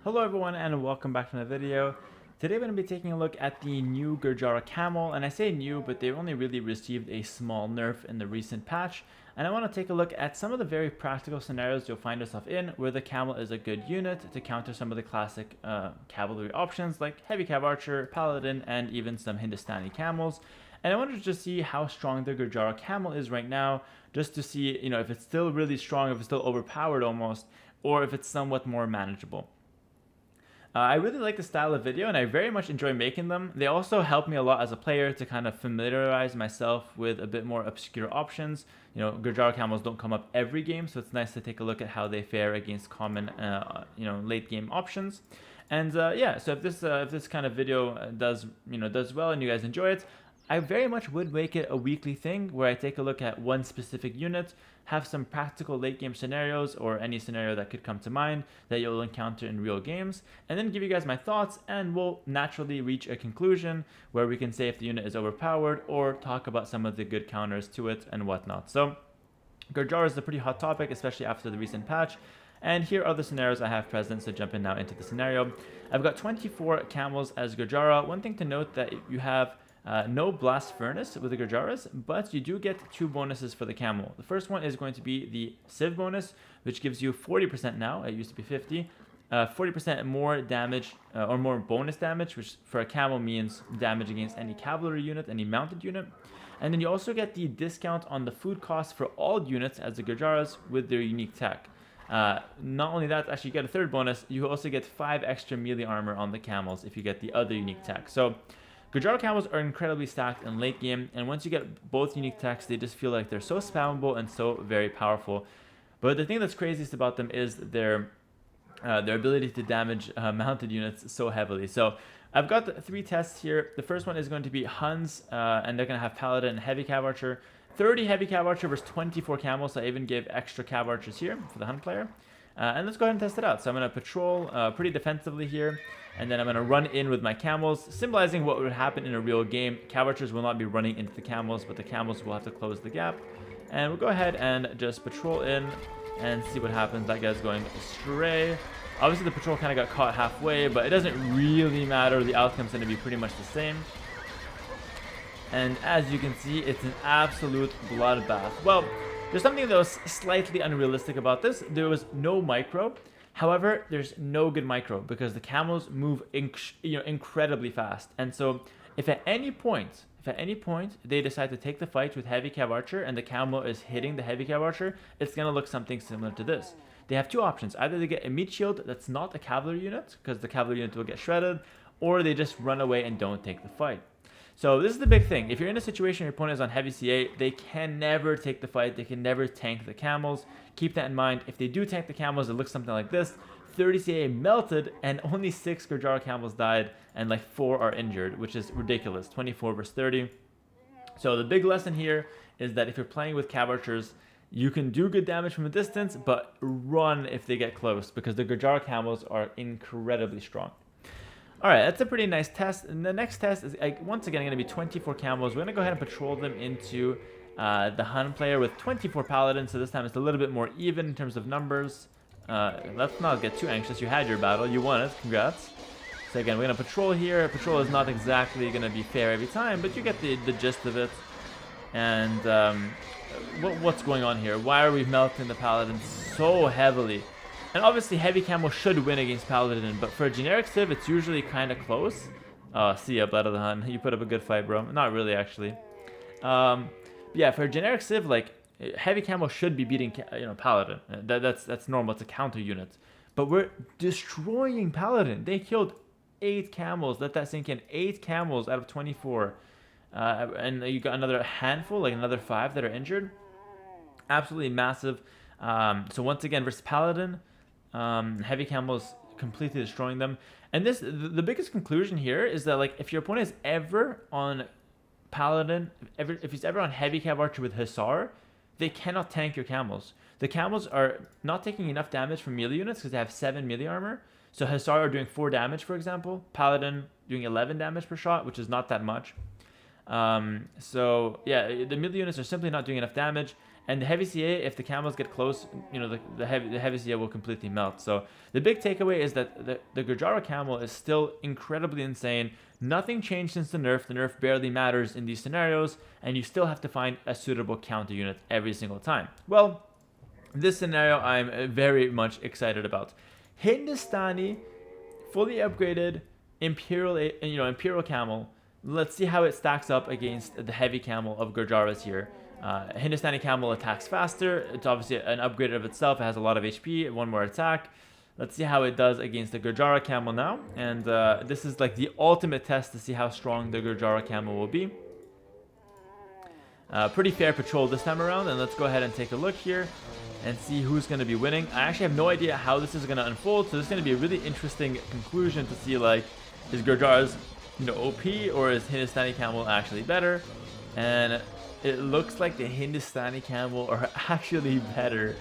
Hello everyone and welcome back to another video. Today we're going to be taking a look at the new Gurjara Camel, and I say new but they've only really received a small nerf in the recent patch, and I want to take a look at some of the very practical scenarios you'll find yourself in where the Camel is a good unit to counter some of the classic cavalry options like heavy cav archer, paladin, and even some Hindustani camels. And I wanted to just see how strong the Gurjara Camel is right now, just to see if it's still really strong, if it's still overpowered almost, or if it's somewhat more manageable. I really like the style of video and I very much enjoy making them. They also help me a lot as a player to kind of familiarize myself with a bit more obscure options. Gurjara camels don't come up every game, so it's nice to take a look at how they fare against common, late game options. And yeah, so if this kind of video does well and you guys enjoy it, I very much would make it a weekly thing where I take a look at one specific unit, have some practical late game scenarios or any scenario that could come to mind that you'll encounter in real games, and then give you guys my thoughts, and we'll naturally reach a conclusion where we can say if the unit is overpowered or talk about some of the good counters to it and whatnot. So Gurjara is a pretty hot topic, especially after the recent patch. And here are the scenarios I have present, so jumping now into the scenario. I've got 24 camels as Gurjara. One thing to note that you have no blast furnace with the Gurjaras, but you do get two bonuses for the camel. The first one is going to be the Civ bonus, which gives you 40% now. It used to be 50. 40% more damage or more bonus damage, which for a camel means damage against any cavalry unit, any mounted unit. And then you also get the discount on the food cost for all units as the Gurjaras with their unique tech. Not only that, actually you get a third bonus. You also get 5 extra melee armor on the camels if you get the other unique tech. So Gurjara camels are incredibly stacked in late game, and once you get both unique techs, they just feel like they're so spammable and so very powerful. But the thing that's craziest about them is their ability to damage mounted units so heavily. So I've got 3 tests here. The first one is going to be Huns, and they're going to have paladin and heavy cav archer. 30 heavy cav archer versus 24 camels, so I even gave extra cav archers here for the Hun player. And let's go ahead and test it out. So I'm going to patrol pretty defensively here, and then I'm going to run in with my camels, symbolizing what would happen in a real game. Cav archers will not be running into the camels, but the camels will have to close the gap. And we'll go ahead and just patrol in and see what happens. That guy's going astray. Obviously, the patrol kind of got caught halfway, but it doesn't really matter. The outcome's going to be pretty much the same. And as you can see, it's an absolute bloodbath. Well, there's something that was slightly unrealistic about this. There was no micro. However, there's no good micro because the camels move incredibly fast. And so if at any point they decide to take the fight with heavy cav archer and the camel is hitting the heavy cav archer, it's going to look something similar to this. They have two options. Either they get a meat shield that's not a cavalry unit because the cavalry unit will get shredded, or they just run away and don't take the fight. So this is the big thing. If you're in a situation where your opponent is on heavy CA, they can never take the fight. They can never tank the camels. Keep that in mind. If they do tank the camels, it looks something like this. 30 CA melted, and only 6 Gurjara camels died, and like 4 are injured, which is ridiculous. 24 versus 30. So the big lesson here is that if you're playing with cav archers, you can do good damage from a distance, but run if they get close, because the Gurjara camels are incredibly strong. Alright, that's a pretty nice test. And the next test is, once again, going to be 24 camels. We're going to go ahead and patrol them into the Hun player with 24 paladins. So this time it's a little bit more even in terms of numbers. Let's not get too anxious. You had your battle. You won it. Congrats. So again, we're going to patrol here. Patrol is not exactly going to be fair every time, but you get the gist of it. And what's going on here? Why are we melting the paladins so heavily? And obviously, heavy camel should win against paladin, but for a generic civ, it's usually kind of close. See ya, Blood of the Hun. You put up a good fight, bro. Not really, actually. Yeah, for a generic civ, like heavy camel should be beating, paladin. That's normal. It's a counter unit. But we're destroying paladin. They killed 8 camels. Let that sink in. 8 camels out of 24, and you got another handful, like another 5 that are injured. Absolutely massive. So once again, versus paladin. Heavy camels completely destroying them. And the biggest conclusion here is that, like, if your opponent is ever on paladin, if he's ever on heavy cav archer with hussar, they cannot tank your camels. The camels are not taking enough damage from melee units because they have 7 melee armor. So hussar are doing 4 damage, for example. Paladin doing 11 damage per shot, which is not that much. So yeah, the melee units are simply not doing enough damage. And the heavy CA, if the camels get close, you know, the heavy CA will completely melt. So the big takeaway is that the Gurjara camel is still incredibly insane. Nothing changed since the nerf. The nerf barely matters in these scenarios, and you still have to find a suitable counter unit every single time. Well, this scenario I'm very much excited about. Hindustani, fully upgraded Imperial camel. Let's see how it stacks up against the heavy camel of Gurjara's here. Hindustani camel attacks faster. It's obviously an upgrade of itself. It has a lot of HP, one more attack. Let's see how it does against the Gurjara camel now. And this is like the ultimate test to see how strong the Gurjara camel will be. Pretty fair patrol this time around. And let's go ahead and take a look here and see who's going to be winning. I actually have no idea how this is going to unfold. So this is going to be a really interesting conclusion to see, like, is Gurjara's, you know, OP, or is Hindustani camel actually better? And it looks like the Hindustani camel are actually better.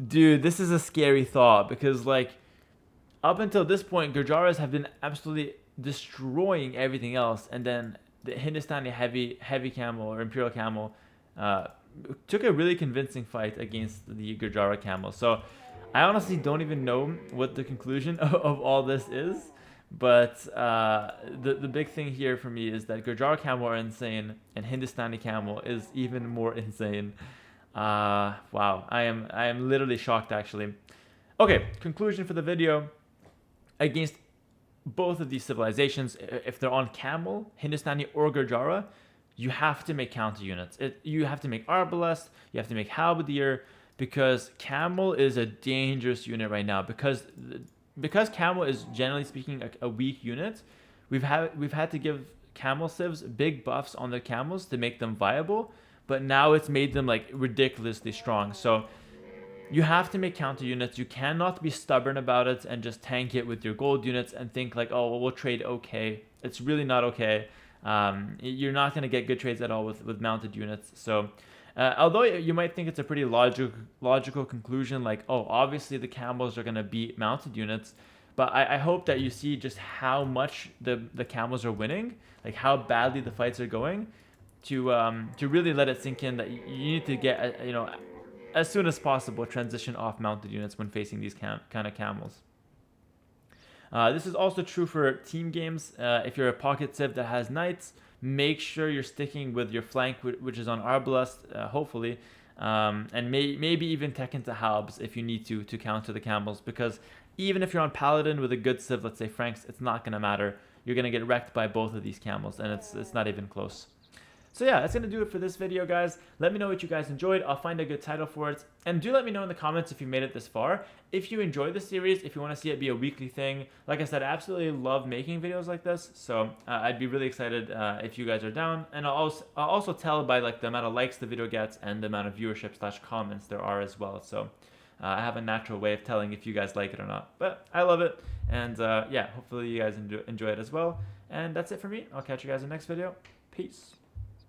Dude, this is a scary thought, because like up until this point, Gurjaras have been absolutely destroying everything else, and then the Hindustani heavy camel or Imperial camel took a really convincing fight against the Gurjara camel. So I honestly don't even know what the conclusion of all this is. But the big thing here for me is that Gurjara camel are insane, and Hindustani camel is even more insane. Wow, I am literally shocked, actually. Okay, conclusion for the video. Against both of these civilizations, if they're on camel, Hindustani, or Gurjara, you have to make counter units. You have to make arbalest, you have to make halberdier, because camel is a dangerous unit right now. Because camel is, generally speaking, a weak unit, we've had to give camel civs big buffs on the camels to make them viable, but now it's made them like ridiculously strong. So you have to make counter units. You cannot be stubborn about it and just tank it with your gold units and think like, oh, well, we'll trade okay. It's really not okay. You're not going to get good trades at all with mounted units. So although you might think it's a pretty logical conclusion, like, oh, obviously the camels are going to beat mounted units, but I hope that you see just how much the camels are winning, like how badly the fights are going, to really let it sink in that you need to get, as soon as possible, transition off mounted units when facing these kind of camels. This is also true for team games. If you're a pocket civ that has knights, make sure you're sticking with your flank, which is on arbalest, hopefully, and maybe even tech into halbs if you need to counter the camels, because even if you're on paladin with a good civ, let's say Franks, it's not going to matter. You're going to get wrecked by both of these camels, and it's not even close. So yeah, that's going to do it for this video, guys. Let me know what you guys enjoyed. I'll find a good title for it. And do let me know in the comments if you made it this far. If you enjoyed the series, if you want to see it be a weekly thing. Like I said, I absolutely love making videos like this. So I'd be really excited if you guys are down. And I'll also tell by like the amount of likes the video gets and the amount of viewership/comments there are as well. So I have a natural way of telling if you guys like it or not. But I love it. And yeah, hopefully you guys enjoy it as well. And that's it for me. I'll catch you guys in the next video. Peace.